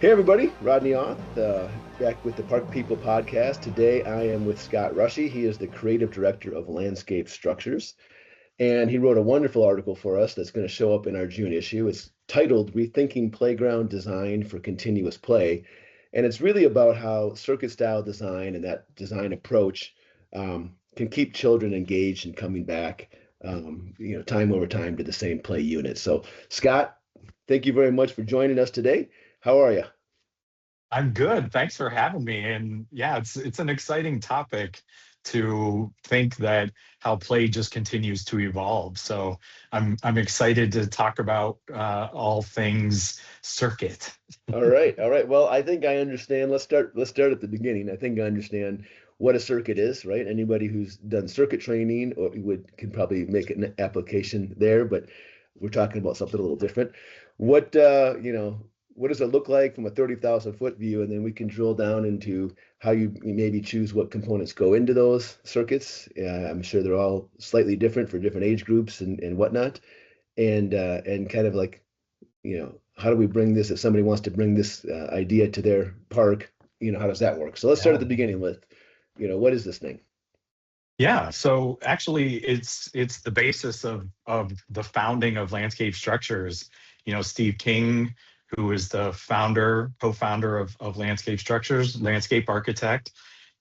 Hey everybody, Rodney Oth, back with the Park People podcast. Today I am with Scott Roschi. He is the creative director of Landscape Structures, and he wrote a wonderful article for us that's going to show up in our June issue. It's titled Rethinking Playground Design for Continuous Play, and it's really about how circuit style design and that design approach can keep children engaged and coming back, time over time to the same play unit. So, Scott, thank you very much for joining us today. How are you? I'm good. Thanks for having me. And yeah, it's an exciting topic to think that how play just continues to evolve. So I'm excited to talk about all things circuit. All right, all right. Well, I think I understand. Let's start at the beginning. I think I understand what a circuit is, right? Anybody who's done circuit training or would can probably make an application there, but we're talking about something a little different. What what does it look like from a 30,000 foot view? And then we can drill down into how you maybe choose what components go into those circuits. I'm sure they're all slightly different for different age groups and whatnot. And kind of like how do we bring this, if somebody wants to bring this idea to their park, how does that work? So let's start at Yeah. the beginning with, what is this thing? Yeah. So actually it's the basis of the founding of landscape structures. Steve King, who is the co-founder of landscape structures, landscape architect.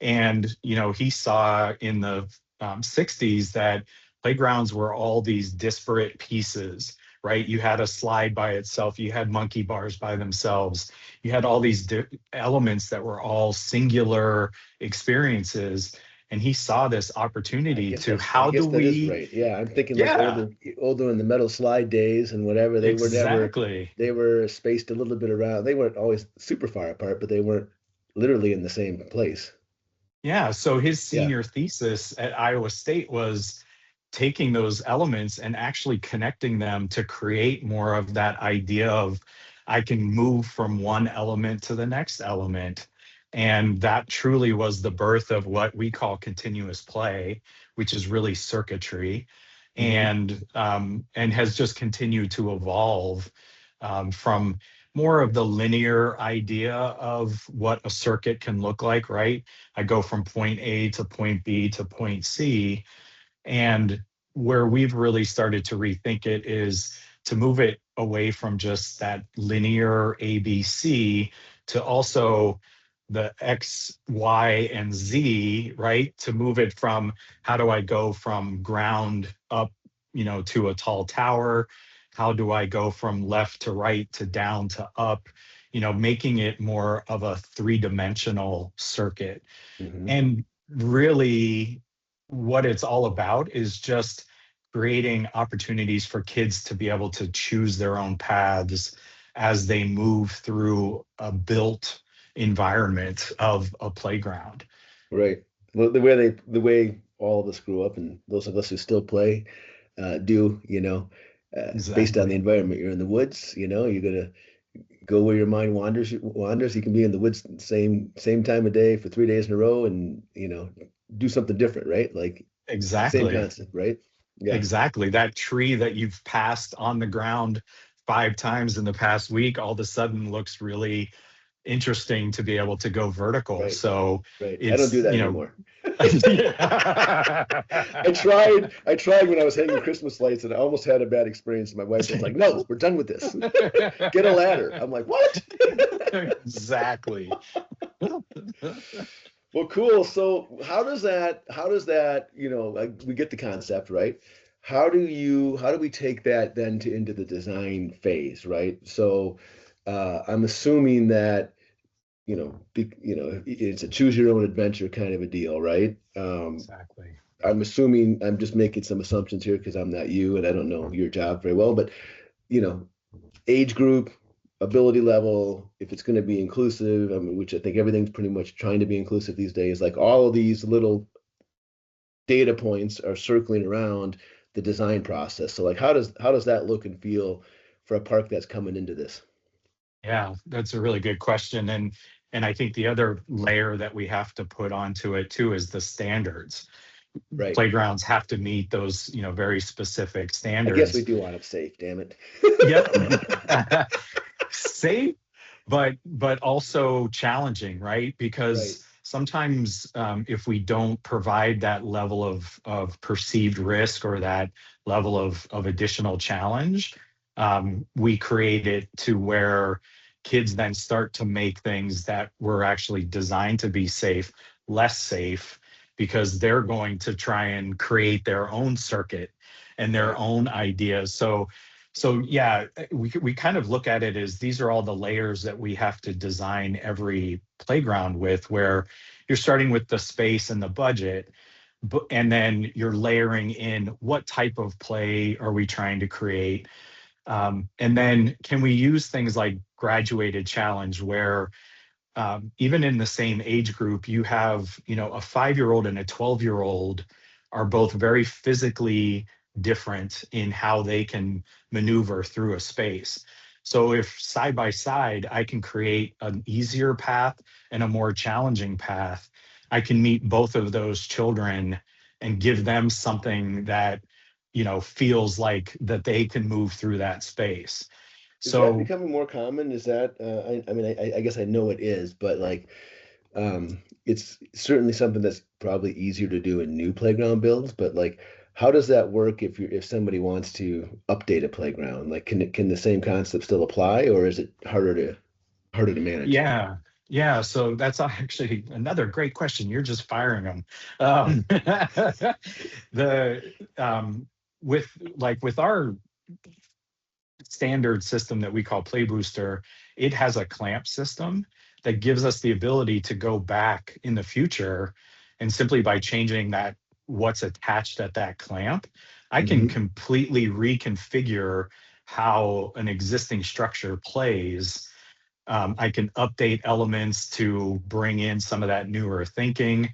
And he saw in the 60s that playgrounds were all these disparate pieces, right? You had a slide by itself, you had monkey bars by themselves, you had all these elements that were all singular experiences. And he saw this opportunity to I how do guess that is we right. Yeah, I'm thinking like yeah, older in the metal slide days and whatever. exactly. They were spaced a little bit around. They weren't always super far apart, but they weren't literally in the same place. Yeah, so his Yeah. senior thesis at Iowa State was taking those elements and actually connecting them to create more of that idea of I can move from one element to the next element. And that truly was the birth of what we call continuous play, which is really circuitry, Hmm. and has just continued to evolve from more of the linear idea of what a circuit can look like, right? I go from point A to point B to point C. And where we've really started to rethink it is to move it away from just that linear ABC to also the X, Y, and Z, right? To move it from how do I go from ground up, to a tall tower? How do I go from left to right to down to up? Making it more of a three-dimensional circuit. Hmm. And really, what it's all about is just creating opportunities for kids to be able to choose their own paths as they move through a built environment of a playground. Right. Well, the way all of us grew up, and those of us who still play, do, based on the Exactly. environment. You're in the woods, you're gonna go where your mind wanders. You can be in the woods same time of day for 3 days in a row, and do something different, right? Like same Exactly. concept, right? Yeah. Exactly. That tree that you've passed on the ground 5 times in the past week all of a sudden looks really interesting to be able to go vertical. Right. So Right. I don't it's, do that anymore. yeah. I tried when I was hanging Christmas lights, and I almost had a bad experience. My wife was like, "No, we're done with this. Get a ladder." I'm like, "What?" Exactly. Well, cool. So how does that, like, we get the concept, right? How do we take that then to into the design phase, right? So I'm assuming that, it's a choose your own adventure kind of a deal, right? Exactly. I'm assuming I'm just making some assumptions here because I'm not you and I don't know your job very well, but you know, age group, ability level, if it's going to be inclusive, I mean, which I think everything's pretty much trying to be inclusive these days, like all of these little data points are circling around the design process. So like how does that look and feel for a park that's coming into this? Yeah, that's a really good question. And I think the other layer that we have to put onto it too is the standards. Right. Playgrounds have to meet those, very specific I guess we standards. do want it safe, damn it. Yep. Safe, but also challenging, right? Right. Because sometimes if we don't provide that level of perceived risk or that level of additional challenge, we create it to where kids then start to make things that were actually designed to be safe less safe, because they're going to try and create their own circuit and their Right. own ideas. So yeah, we kind of look at it as these are all the layers that we have to design every playground with, where you're starting with the space and the budget, and then you're layering in what type of play are we trying to create. And then can we use things like graduated challenge, where even in the same age group, you have, a 5-year-old and a 12-year-old are both very physically different in how they can maneuver through a space. So if side by side, I can create an easier path and a more challenging path, I can meet both of those children and give them something that, feels like that they can move through that space. Is that So becoming more common? Is that I mean I guess I know it is, but like it's certainly something that's probably easier to do in new playground builds, but like how does that work if somebody wants to update a playground? Like can the same concept still apply, or is it harder to manage? yeah, yeah. So that's actually another great question. You're just firing them. Um, the with with our standard system that we call Play Booster, it has a clamp system that gives us the ability to go back in the future, and simply by changing that what's attached at that clamp, I can Hmm. completely reconfigure how an existing structure plays. I can update elements to bring in some of that newer thinking.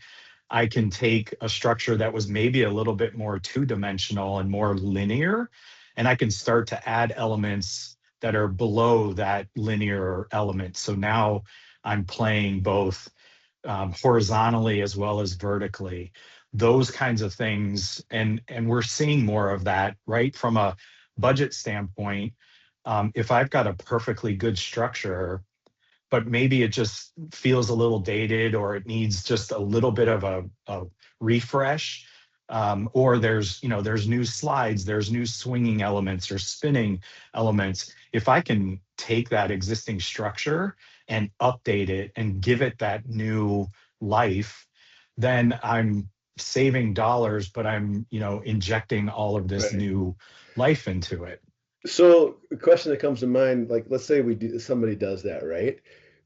I can take a structure that was maybe a little bit more two-dimensional and more linear, and I can start to add elements that are below that linear element. So now I'm playing both horizontally as well as vertically. Those kinds of things, and we're seeing more of that, right? From a budget standpoint, if I've got a perfectly good structure, but maybe it just feels a little dated, or it needs just a little bit of a refresh, or there's new slides, there's new swinging elements or spinning elements. If I can take that existing structure and update it and give it that new life, then I'm saving dollars, but I'm injecting all of this Right. new life into it. So a question that comes to mind, like let's say somebody does that, right?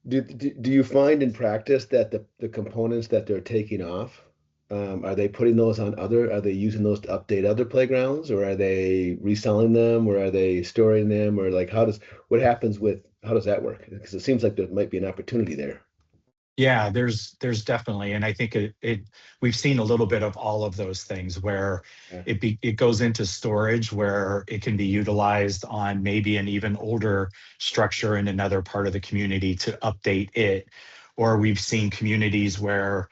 Do you find in practice that the components that they're taking off, are they putting those on are they using those to update other playgrounds, or are they reselling them, or are they storing them, or like how does that work? Because it seems like there might be an opportunity there. Yeah, there's definitely, and I think it we've seen a little bit of all of those things where Yeah. it goes into storage, where it can be utilized on maybe an even older structure in another part of the community to update it, or we've seen communities where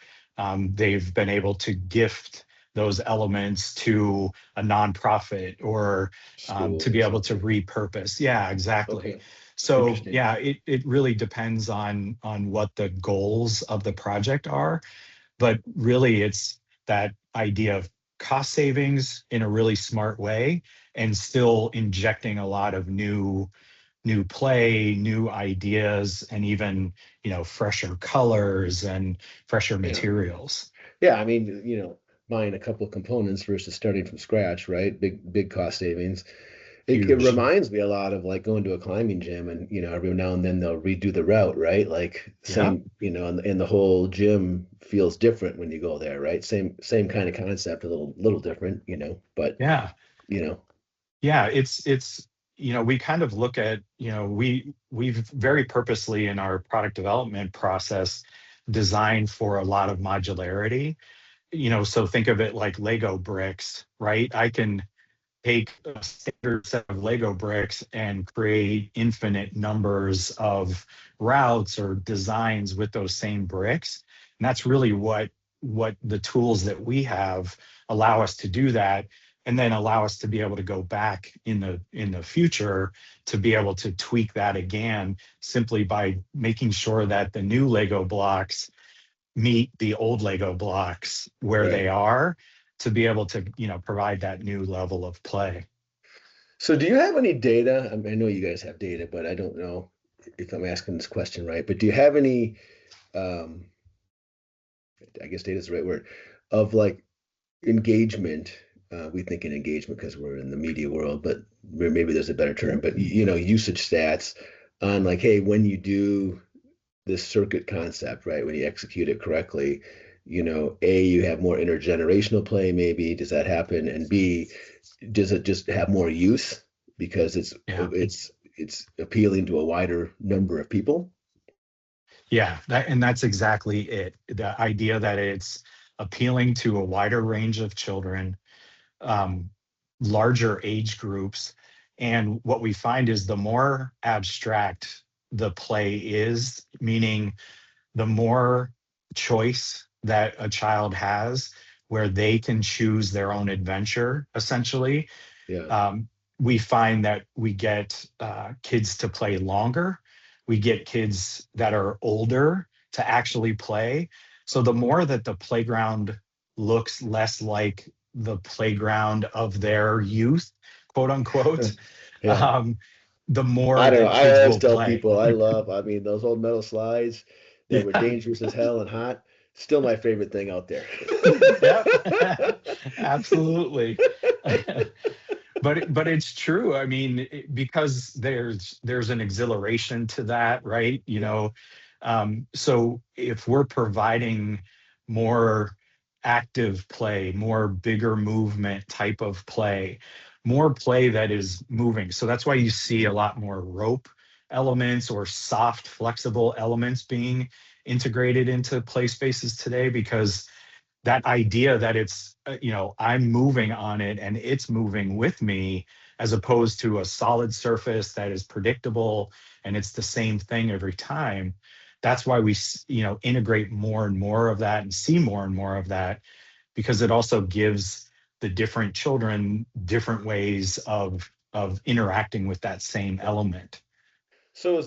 they've been able to gift those elements to a nonprofit, or School to or be able to something. repurpose. Yeah, exactly. Okay. So Interesting. yeah, it really depends on what the goals of the project are, but really it's that idea of cost savings in a really smart way, and still injecting a lot of new play, new ideas, and even fresher colors and fresher Yeah. materials. Yeah, I mean, buying a couple of components versus starting from scratch, right? Big cost savings. It Huge. reminds me a lot of like going to a climbing gym, and every now and then they'll redo the route, right? Like Yeah. same, and the whole gym feels different when you go there, right? Same kind of concept, a little different, but Yeah. you know, Yeah, it's we kind of look at, we've very purposely in our product development process designed for a lot of modularity. So think of it like Lego bricks, right? I can take a standard set of Lego bricks and create infinite numbers of routes or designs with those same bricks. And that's really what the tools that we have allow us to do that. and then allow us to be able to go back in the future to be able to tweak that again, simply by making sure that the new Lego blocks meet the old Lego blocks where Right. they are, to be able to, provide that new level of play. So do you have any data? I know you guys have data, but I don't know if I'm asking this question right. But do you have any, um, I guess data is the right word, of like engagement? We think in engagement because we're in the media world, but maybe there's a better term. But usage stats on like, hey, when you do this circuit concept, right? When you execute it correctly, A, you have more intergenerational play, maybe. Does that happen? And B, does it just have more use because Yeah. it's appealing to a wider number of people? Yeah, that's exactly it. The idea that it's appealing to a wider range of children, um, larger age groups. And what we find is the more abstract the play is, meaning the more choice that a child has, where they can choose their own adventure, essentially, Yeah. um, we find that we get kids to play longer. We get kids that are older to actually play. So the more that the playground looks less like the playground of their youth, quote unquote, Yeah. um, the more I don't know. that I kids always will tell play. people I mean, those old metal slides that were Yeah. dangerous as hell and hot, still my favorite thing out there. Yep. Absolutely. But it's true. I mean, because there's an exhilaration to that, right? Yeah. So if we're providing more active play, more bigger movement type of play, more play that is moving. So that's why you see a lot more rope elements or soft, flexible elements being integrated into play spaces today, because that idea that it's I'm moving on it and it's moving with me, as opposed to a solid surface that is predictable and it's the same thing every time. That's why we integrate more and more of that and see more and more of that, because it also gives the different children different ways of interacting with that same element. So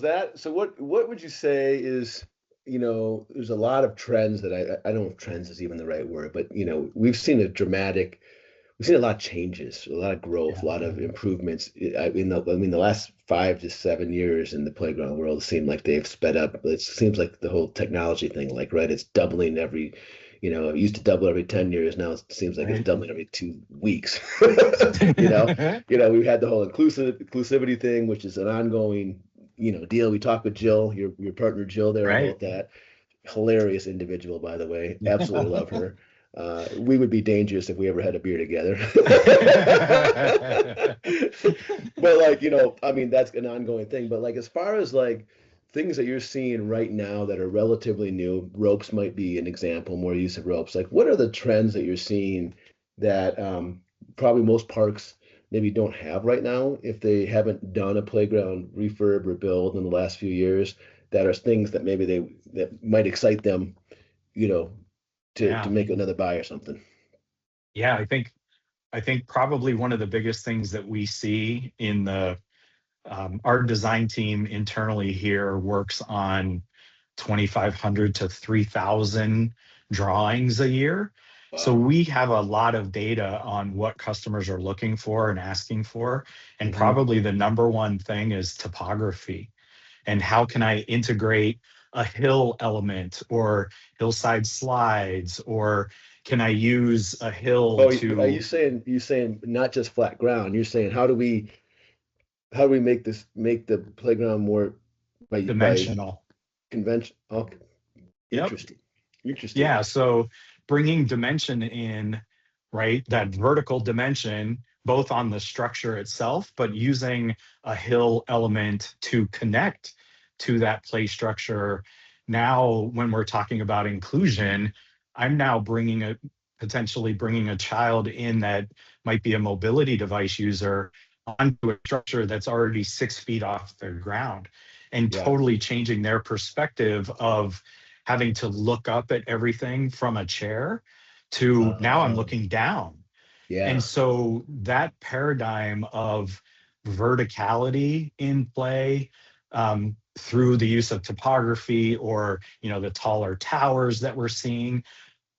what would you say is, there's a lot of trends that I don't know if trends is even the right word, but we've seen a lot of changes, a lot of growth, a Yeah. lot of improvements. I mean, the last 5 to 7 years in the playground world seem like they've sped up. It seems like the whole technology thing, like, right, it's doubling it used to double every 10 years. Now it seems like it's Right. doubling every 2 weeks. You know, we've had the whole inclusivity thing, which is an ongoing, deal. We talked with Jill, your partner Jill there Right. about that. Hilarious individual, by the way. Absolutely love her. We would be dangerous if we ever had a beer together. But like, I mean, that's an ongoing thing. But like, as far as like things that you're seeing right now that are relatively new, ropes might be an example, more use of ropes. Like, what are the trends that you're seeing that probably most parks maybe don't have right now if they haven't done a playground refurb or build in the last few years, that are things that maybe that might excite them, you know, to Yeah. make another buy or something. Yeah. I think probably one of the biggest things that we see in our design team internally here works on 2,500 to 3,000 drawings a year. So Wow. we have a lot of data on what customers are looking for and asking for. And Hmm. probably the number one thing is topography. And how can I integrate a hill element or hillside slides, or can I use a hill Oh, are to you saying not just flat ground? You're saying how do we make the playground more by dimensional? convention? Oh, Yep. interesting. Interesting. Yeah. So bringing dimension in, right? That vertical dimension, both on the structure itself, but using a hill element to connect to that play structure. Now, when we're talking about inclusion, I'm now potentially bringing a child in that might be a mobility device user onto a structure that's already 6 feet off the ground, and Yeah. totally changing their perspective of having to look up at everything from a chair to now I'm Uh, looking down. And Yeah. so that paradigm of verticality in play, through the use of topography, or the taller towers that we're seeing,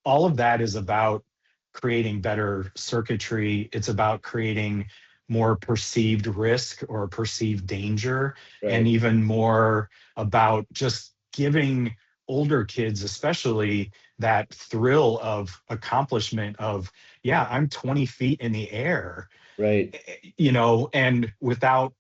all of that is about creating better circuitry. It's about creating more perceived risk or perceived danger, and Right. even more about just giving older kids, especially, that thrill of accomplishment of, yeah, I'm 20 feet in the air, Right. and without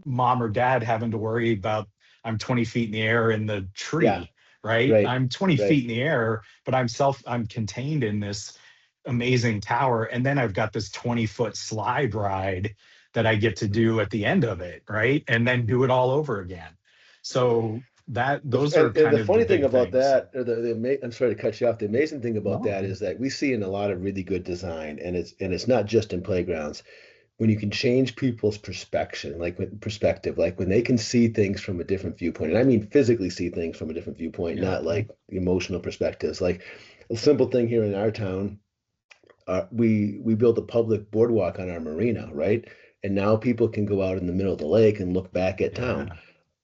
mom or dad having to worry about, I'm 20 feet in the air in the Yeah. tree, right? Right. I'm 20 Right. feet in the air, but I'm contained in this amazing tower. And then I've got this 20-foot slide ride that I get to do at the end of it, right? And then do it all over again. So those are And kind the of the funny thing big about things. that, or I'm sorry to cut you off. The amazing thing about No. that is that we see in a lot of really good design, and it's not just in playgrounds, when you can change people's perspective, like when they can see things from a different viewpoint, and I mean physically see things from a different viewpoint, Yeah. not like emotional perspectives. Like a simple thing here in our town, we built a public boardwalk on our marina, right? And now people can go out in the middle of the lake and look back at town. Yeah.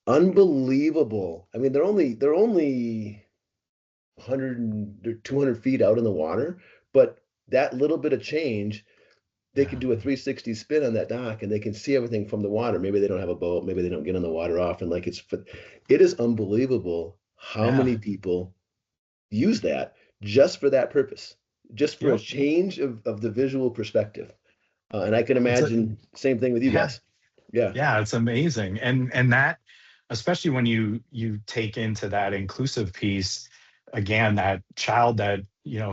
Unbelievable. I mean, they're only 100 or 200 feet out in the water, but that little bit of change, they could Yeah. do a 360 spin on that dock and they can see everything from the water. Maybe they don't have a boat, maybe they don't get on the water often. It is unbelievable how Yeah. many people use that just for that purpose, just for a Yep. change of the visual perspective. And I can It's a imagine same thing with you Yeah. guys. Yeah. Yeah, it's amazing. And that, especially when you take into that inclusive piece, again, that child that,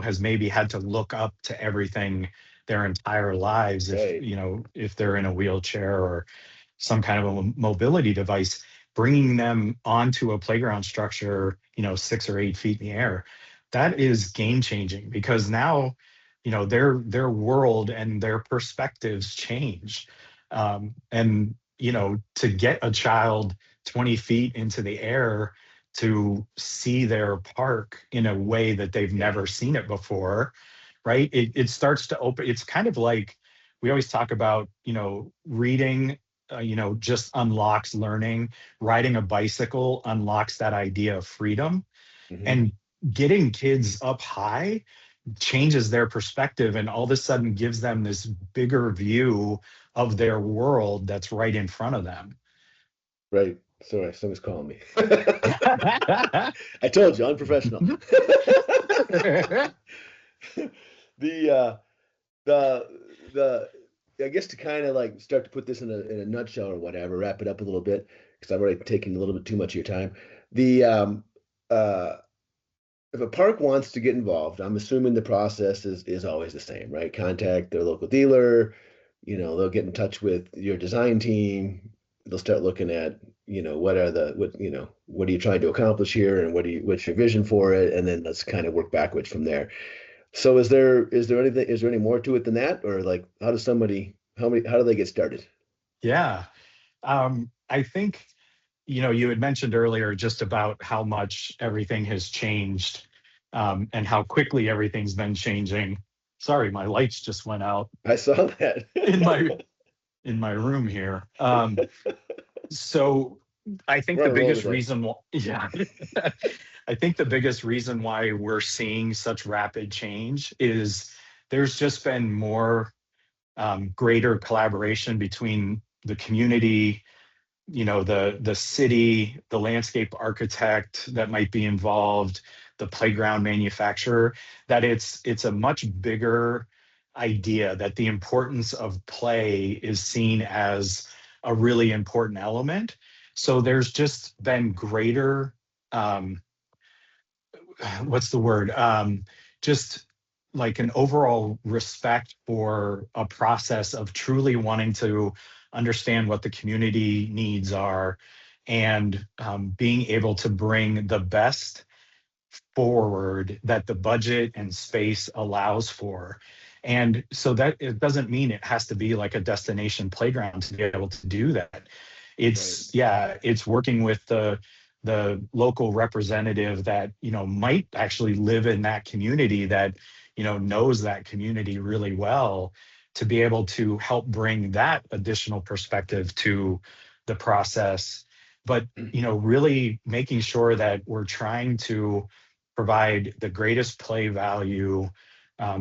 has maybe had to look up to everything their entire lives, if, Right. if they're in a wheelchair or some kind of a mobility device, bringing them onto a playground structure, 6 or 8 feet in the air, that is game changing, because now, their world and their perspectives change. And to get a child 20 feet into the air to see their park in a way that they've Yeah. never seen it before, right? It starts to open. It's kind of like, we always talk about, reading, just unlocks learning. Riding a bicycle unlocks that idea of freedom. Hmm. And getting kids up high changes their perspective, and all of a sudden gives them this bigger view of their world that's right in front of them. Right. Sorry, someone's calling me. I told you, unprofessional. the the the I guess to kind of like start to put this in a nutshell or whatever, wrap it up a little bit because I've already taken a little bit too much of your time. The uh if a park wants to get involved, I'm assuming the process is always the same, right? Contact their local dealer, they'll get in touch with your design team. They'll start looking at, what are you trying to accomplish here and what's your vision for it? And then let's kind of work backwards from there. So is there any more to it than that? Or like how do they get started? Yeah. I think, you had mentioned earlier just about how much everything has changed, and how quickly everything's been changing. Sorry, my lights just went out I saw in my that. in my room here. So I think We're the on a roll biggest today. reason, yeah, I think the biggest reason why we're seeing such rapid change is there's just been more, greater collaboration between the community, the city, the landscape architect that might be involved, the playground manufacturer, that it's a much bigger idea, that the importance of play is seen as a really important element. So there's just been greater, um, what's the word, just like an overall respect for a process of truly wanting to understand what the community needs are, and, being able to bring the best forward that the budget and space allows for. And so that it doesn't mean it has to be like a destination playground to be able to do that. Right. It's working with the local representative that, might actually live in that community, that, knows that community really well, to be able to help bring that additional perspective to the process. But, really making sure that we're trying to provide the greatest play value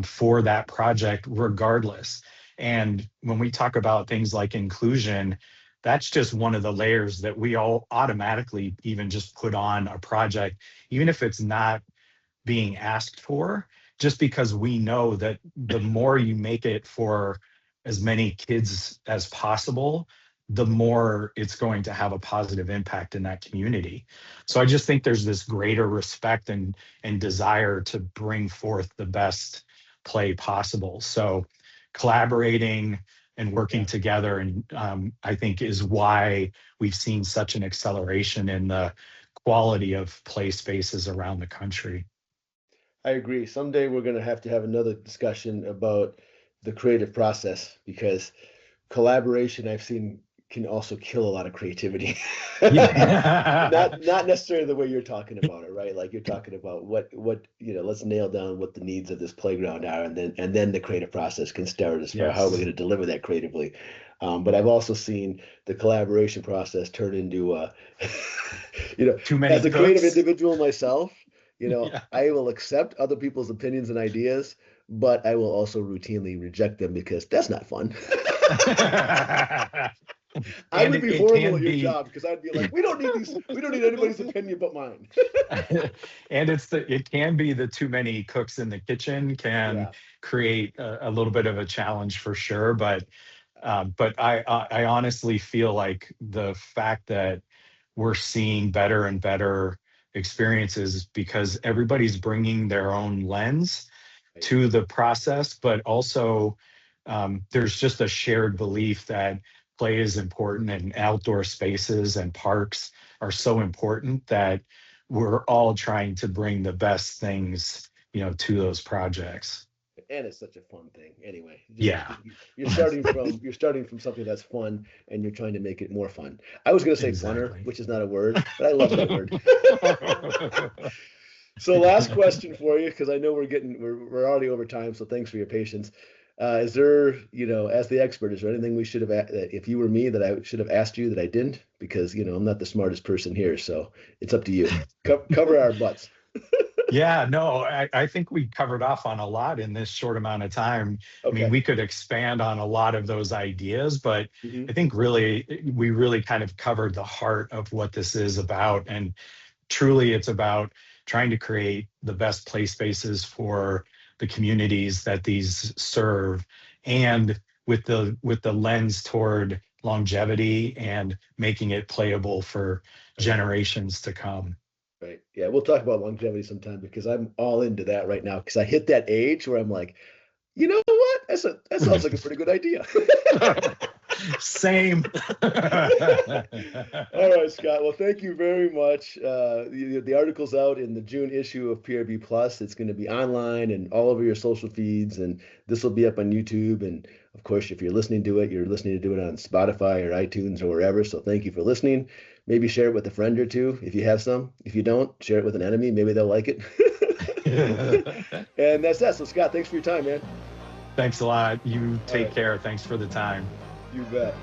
for that project regardless. And when we talk about things like inclusion, that's just one of the layers that we all automatically even just put on a project, even if it's not being asked for, just because we know that the more you make it for as many kids as possible, the more it's going to have a positive impact in that community. So I just think there's this greater respect and desire to bring forth the best play possible. So collaborating and working together, and I think is why we've seen such an acceleration in the quality of play spaces around the country. I agree. Someday we're going to have another discussion about the creative process, because collaboration I've seen can also kill a lot of creativity. Yeah. Not necessarily the way you're talking about it, right? Like you're talking about what let's nail down what the needs of this playground are, and then the creative process can start as far how we're going Yes. to deliver that creatively. But I've also seen the collaboration process turn into Too many as a creative cooks. individual myself, Yeah. I will accept other people's opinions and ideas, but I will also routinely reject them because that's not fun. I And would it, be it horrible can at your be job because I'd be like, we don't need anybody's opinion but mine. and it can be the too many cooks in the kitchen can Yeah. create a little bit of a challenge for sure. But I honestly feel like the fact that we're seeing better and better experiences because everybody's bringing their own lens Right. to the process, but also there's just a shared belief that play is important and outdoor spaces and parks are so important that we're all trying to bring the best things, to those projects. And it's such a fun thing. Anyway, Yeah, you're starting from something that's fun and you're trying to make it more fun. I was going to say funner, exactly. which is not a word, but I love that word. So last question for you, because I know we're already over time, so thanks for your patience. Is there, as the expert, is there anything we should have, that if you were me, that I should have asked you that I didn't? Because, I'm not the smartest person here, so it's up to you. Cover our butts. Yeah, no, I think we covered off on a lot in this short amount of time. I mean, Okay. we could expand on a lot of those ideas, but Hmm. I think we really kind of covered the heart of what this is about. And truly, it's about trying to create the best play spaces for the communities that these serve, and with the lens toward longevity and making it playable for Right. generations to come. Right. Yeah, we'll talk about longevity sometime because I'm all into that right now because I hit that age where I'm like, you know what? That sounds like a pretty good idea. Same. All right, Scott. Well, thank you very much. The article's out in the June issue of PRB Plus. It's going to be online and all over your social feeds, and this will be up on YouTube. And of course, if you're listening to it, you're listening to it on Spotify or iTunes or wherever. So thank you for listening. Maybe share it with a friend or two if you have some. If you don't, share it with an enemy. Maybe they'll like it. And that's that. So, Scott, thanks for your time, man. Thanks a lot. You All take right. care. Thanks for the time. You bet.